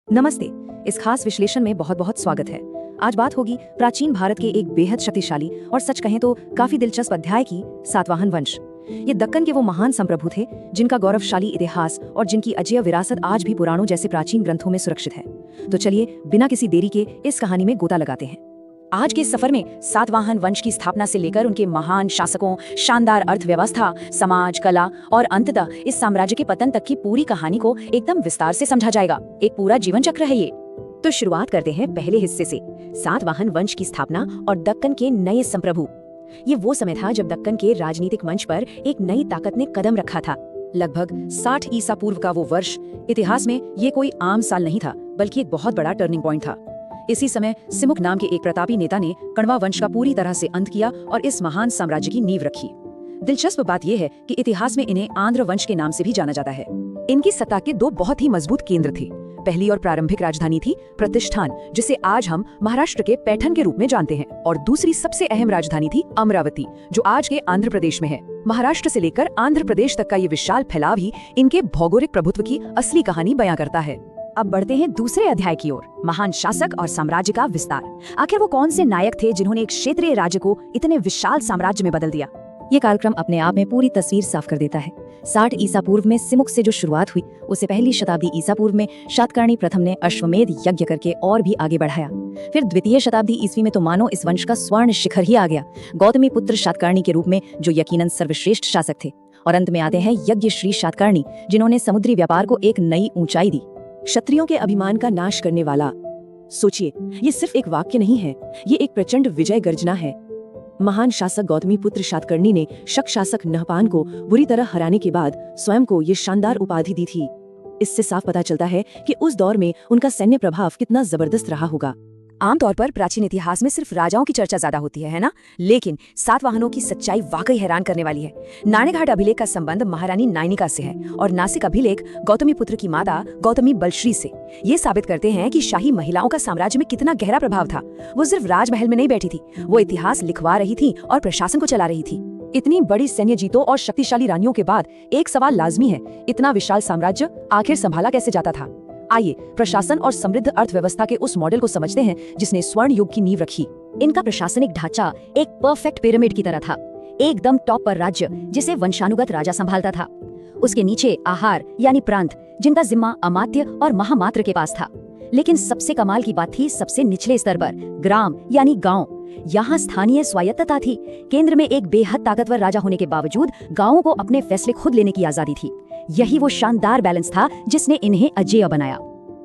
नमस्ते। इस खास विश्लेषण में बहुत बहुत स्वागत है। आज बात होगी प्राचीन भारत के एक बेहद शक्तिशाली और सच कहें तो काफी दिलचस्प अध्याय की, सातवाहन वंश। ये दक्कन के वो महान संप्रभु थे जिनका गौरवशाली इतिहास और जिनकी अजेय विरासत आज भी पुराणों जैसे प्राचीन ग्रंथों में सुरक्षित है। तो चलिए बिना किसी देरी के इस कहानी में गोता लगाते हैं। आज के सफर में सातवाहन वंश की स्थापना से लेकर उनके महान शासकों, शानदार अर्थव्यवस्था, समाज, कला और अंततः इस साम्राज्य के पतन तक की पूरी कहानी को एकदम विस्तार से समझा जाएगा। एक पूरा जीवन चक्र है ये। तो शुरुआत करते हैं पहले हिस्से से, सातवाहन वंश की स्थापना और दक्कन के नए संप्रभु। ये वो समय था जब दक्कन के राजनीतिक मंच पर एक नई ताकत ने कदम रखा था। लगभग 60 ईसा पूर्व का वो वर्ष इतिहास में ये कोई आम साल नहीं था, बल्कि एक बहुत बड़ा टर्निंग पॉइंट था। इसी समय सिमुक नाम के एक प्रतापी नेता ने कण्वा वंश का पूरी तरह से अंत किया और इस महान साम्राज्य की नींव रखी। दिलचस्प बात यह है कि इतिहास में इन्हें आंध्र वंश के नाम से भी जाना जाता है। इनकी सत्ता के दो बहुत ही मजबूत केंद्र थे। पहली और प्रारंभिक राजधानी थी प्रतिष्ठान, जिसे आज हम महाराष्ट्र के पैठन के रूप में जानते हैं, और दूसरी सबसे अहम राजधानी थी अमरावती, जो आज के आंध्र प्रदेश में है। महाराष्ट्र से लेकर आंध्र प्रदेश तक का ये विशाल फैलाव ही इनके भौगोलिक प्रभुत्व की असली कहानी बयां करता है। अब बढ़ते हैं दूसरे अध्याय की ओर, महान शासक और साम्राज्य का विस्तार। आखिर वो कौन से नायक थे जिन्होंने एक क्षेत्रीय राज्य को इतने विशाल साम्राज्य में बदल दिया? ये कार्यक्रम अपने आप में पूरी तस्वीर साफ कर देता है। 60 ईसा पूर्व में सिमुक से जो शुरुआत हुई, उसे पहली शताब्दी ईसा पूर्व में शातकर्णी प्रथम ने अश्वमेध यज्ञ करके और भी आगे बढ़ाया। फिर द्वितीय शताब्दी ईस्वी में तो मानो इस वंश का स्वर्ण शिखर ही आ गया, गौतमी पुत्र शातकर्णी के रूप में, जो यकीनन सर्वश्रेष्ठ शासक थे। और अंत में आते हैं यज्ञ श्री शातकर्णी, जिन्होंने समुद्री व्यापार को एक नई ऊंचाई दी। क्षत्रियों के अभिमान का नाश करने वाला। सोचिए, ये सिर्फ एक वाक्य नहीं है, ये एक प्रचंड विजय गर्जना है। महान शासक गौतमी पुत्र शातकर्णी ने शक शासक नहपान को बुरी तरह हराने के बाद स्वयं को ये शानदार उपाधि दी थी। इससे साफ पता चलता है कि उस दौर में उनका सैन्य प्रभाव कितना जबरदस्त रहा होगा। आमतौर पर प्राचीन इतिहास में सिर्फ राजाओं की चर्चा ज्यादा होती है ना? लेकिन सातवाहनों की सच्चाई वाकई हैरान करने वाली है। नाणेघाट अभिलेख का संबंध महारानी नायनिका से है और नासिक अभिलेख गौतमी पुत्र की माता गौतमी बलश्री से। ये साबित करते हैं कि शाही महिलाओं का साम्राज्य में कितना गहरा प्रभाव था। वो सिर्फ राजमहल में नहीं बैठी थी, वो इतिहास लिखवा रही थी और प्रशासन को चला रही थी। इतनी बड़ी सैन्य जीतों और शक्तिशाली रानियों के बाद एक सवाल लाजमी है, इतना विशाल साम्राज्य आखिर संभाला कैसे जाता था? आइए प्रशासन और समृद्ध अर्थव्यवस्था के उस मॉडल को समझते हैं जिसने स्वर्ण युग की नींव रखी। इनका प्रशासनिक ढांचा एक परफेक्ट पिरामिड की तरह था। एकदम टॉप पर राज्य, जिसे वंशानुगत राजा संभालता था। उसके नीचे आहार यानी प्रांत, जिनका जिम्मा अमात्य और महामात्र के पास था। लेकिन सबसे कमाल की बात थी सबसे निचले स्तर पर ग्राम यानी गांव। यहाँ स्थानीय स्वायत्तता थी। केंद्र में एक बेहद ताकतवर राजा होने के बावजूद गांवों को अपने फैसले खुद लेने की आजादी थी। यही वो शानदार बैलेंस था जिसने इन्हें अजेय बनाया।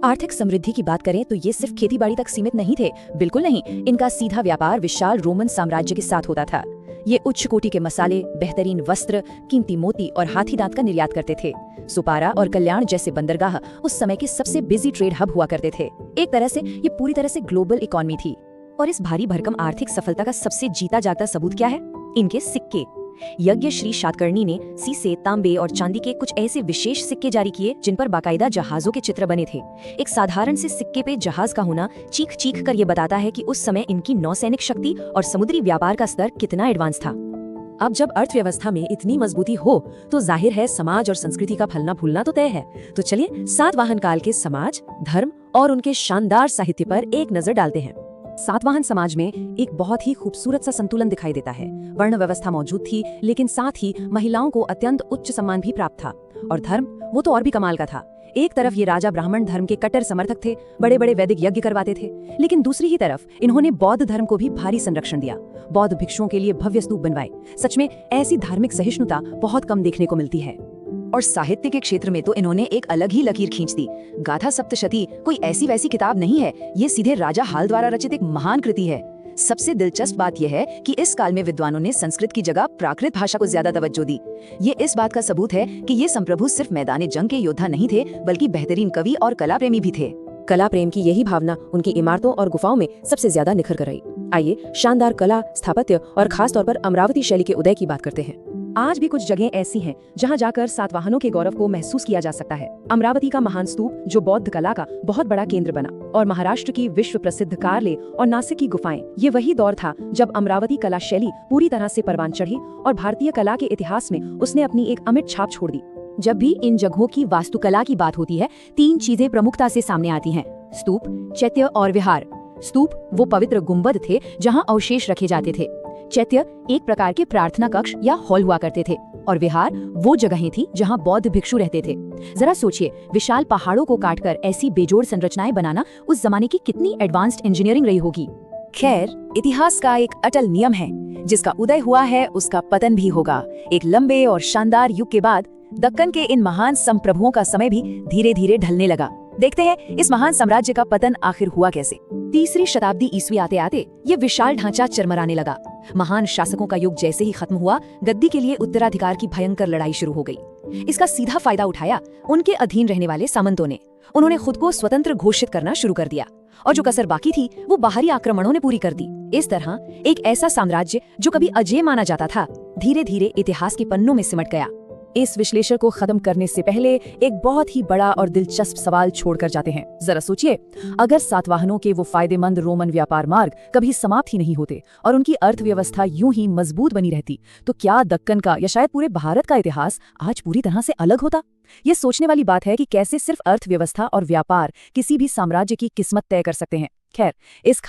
आर्थिक समृद्धि की बात करें तो ये सिर्फ खेतीबाड़ी तक सीमित नहीं थे, बिल्कुल नहीं। इनका सीधा व्यापार विशाल रोमन साम्राज्य के साथ होता था। ये उच्च कोटि के मसाले, बेहतरीन वस्त्र, कीमती मोती और हाथी दांत का निर्यात करते थे। सुपारा और कल्याण जैसे बंदरगाह उस समय के सबसे बिजी ट्रेड हब हुआ करते थे। एक तरह से ये पूरी तरह से ग्लोबल इकोनॉमी थी। और इस भारी भरकम आर्थिक सफलता का सबसे जीता जागता सबूत क्या है? इनके सिक्के। यज्ञ श्री शातकर्णी ने सीसे, तांबे और चांदी के कुछ ऐसे विशेष सिक्के जारी किए जिन पर बाकायदा जहाजों के चित्र बने थे। एक साधारण से सिक्के पे जहाज का होना चीख चीख कर ये बताता है कि उस समय इनकी नौसैनिक शक्ति और समुद्री व्यापार का स्तर कितना एडवांस था। अब जब अर्थव्यवस्था में इतनी मजबूती हो तो जाहिर है समाज और संस्कृति का फलना फूलना तो तय है। तो चलिए सातवाहन काल के समाज, धर्म और उनके शानदार साहित्य पर एक नजर डालते हैं। सातवाहन समाज में एक बहुत ही खूबसूरत सा संतुलन दिखाई देता है। वर्ण व्यवस्था मौजूद थी, लेकिन साथ ही महिलाओं को अत्यंत उच्च सम्मान भी प्राप्त था। और धर्म, वो तो और भी कमाल का था। एक तरफ ये राजा ब्राह्मण धर्म के कट्टर समर्थक थे, बड़े बड़े वैदिक यज्ञ करवाते थे, लेकिन दूसरी ही तरफ इन्होंने बौद्ध धर्म को भी भारी संरक्षण दिया। बौद्ध भिक्षुओं के लिए भव्य स्तूप बनवाए। सच में ऐसी धार्मिक सहिष्णुता बहुत कम देखने को मिलती है। और साहित्य के क्षेत्र में तो इन्होंने एक अलग ही लकीर खींच दी। गाथा सप्तशती कोई ऐसी वैसी किताब नहीं है, ये सीधे राजा हाल द्वारा रचित एक महान कृति है। सबसे दिलचस्प बात यह है कि इस काल में विद्वानों ने संस्कृत की जगह प्राकृत भाषा को ज्यादा तवज्जो दी। ये इस बात का सबूत है कि ये संप्रभु सिर्फ मैदान जंग के योद्धा नहीं थे, बल्कि बेहतरीन कवि और कला प्रेमी भी थे। कला प्रेम की यही भावना उनकी इमारतों और गुफाओं में सबसे ज्यादा निखर कर आई। आइए शानदार कला, स्थापत्य और खास तौर पर अमरावती शैली के उदय की बात करते हैं। आज भी कुछ जगह ऐसी हैं जहां जाकर सातवाहनों के गौरव को महसूस किया जा सकता है। अमरावती का महान स्तूप, जो बौद्ध कला का बहुत बड़ा केंद्र बना, और महाराष्ट्र की विश्व प्रसिद्ध कारले और नासिक की गुफाएं, ये वही दौर था जब अमरावती कला शैली पूरी तरह से परवान चढ़ी और भारतीय कला के इतिहास में उसने अपनी एक अमिट छाप छोड़ दी। जब भी इन जगहों की वास्तुकला की बात होती है, 3 चीजें प्रमुखता से सामने आती हैं: स्तूप, चैत्य और विहार। स्तूप वो पवित्र गुंबद थे जहां अवशेष रखे जाते थे। चैत्य एक प्रकार के प्रार्थना कक्ष या हॉल हुआ करते थे, और विहार वो जगहें थी जहां बौद्ध भिक्षु रहते थे। जरा सोचिए, विशाल पहाड़ों को काटकर ऐसी बेजोड़ संरचनाएं बनाना उस जमाने की कितनी एडवांस्ड इंजीनियरिंग रही होगी। खैर, इतिहास का एक अटल नियम है, जिसका उदय हुआ है उसका पतन भी होगा। एक लंबे और शानदार युग के बाद दक्कन के इन महान संप्रभुओं का समय भी धीरे धीरे ढलने लगा। देखते हैं इस महान साम्राज्य का पतन आखिर हुआ कैसे। 3री शताब्दी ईस्वी आते आते ये विशाल ढांचा चरमराने लगा। महान शासकों का युग जैसे ही खत्म हुआ, गद्दी के लिए उत्तराधिकार की भयंकर लड़ाई शुरू हो गई। इसका सीधा फायदा उठाया उनके अधीन रहने वाले सामंतों ने। उन्होंने खुद को स्वतंत्र घोषित करना शुरू कर दिया, और जो कसर बाकी थी वो बाहरी आक्रमणों ने पूरी कर दी। इस तरह एक ऐसा साम्राज्य जो कभी अजेय माना जाता था, धीरे धीरे इतिहास के पन्नों में सिमट गया। इस विश्लेषण को खत्म करने से पहले एक बहुत ही बड़ा और दिलचस्प सवाल छोड़कर जाते हैं। जरा सोचिए, अगर सातवाहनों के वो फायदेमंद रोमन व्यापार मार्ग कभी समाप्त ही नहीं होते और उनकी अर्थव्यवस्था यूं ही मजबूत बनी रहती, तो क्या दक्कन का या शायद पूरे भारत का इतिहास आज पूरी तरह से अलग होता? ये सोचने वाली बात है कि कैसे सिर्फ अर्थव्यवस्था और व्यापार किसी भी साम्राज्य की किस्मत तय कर सकते हैं। खैर, इस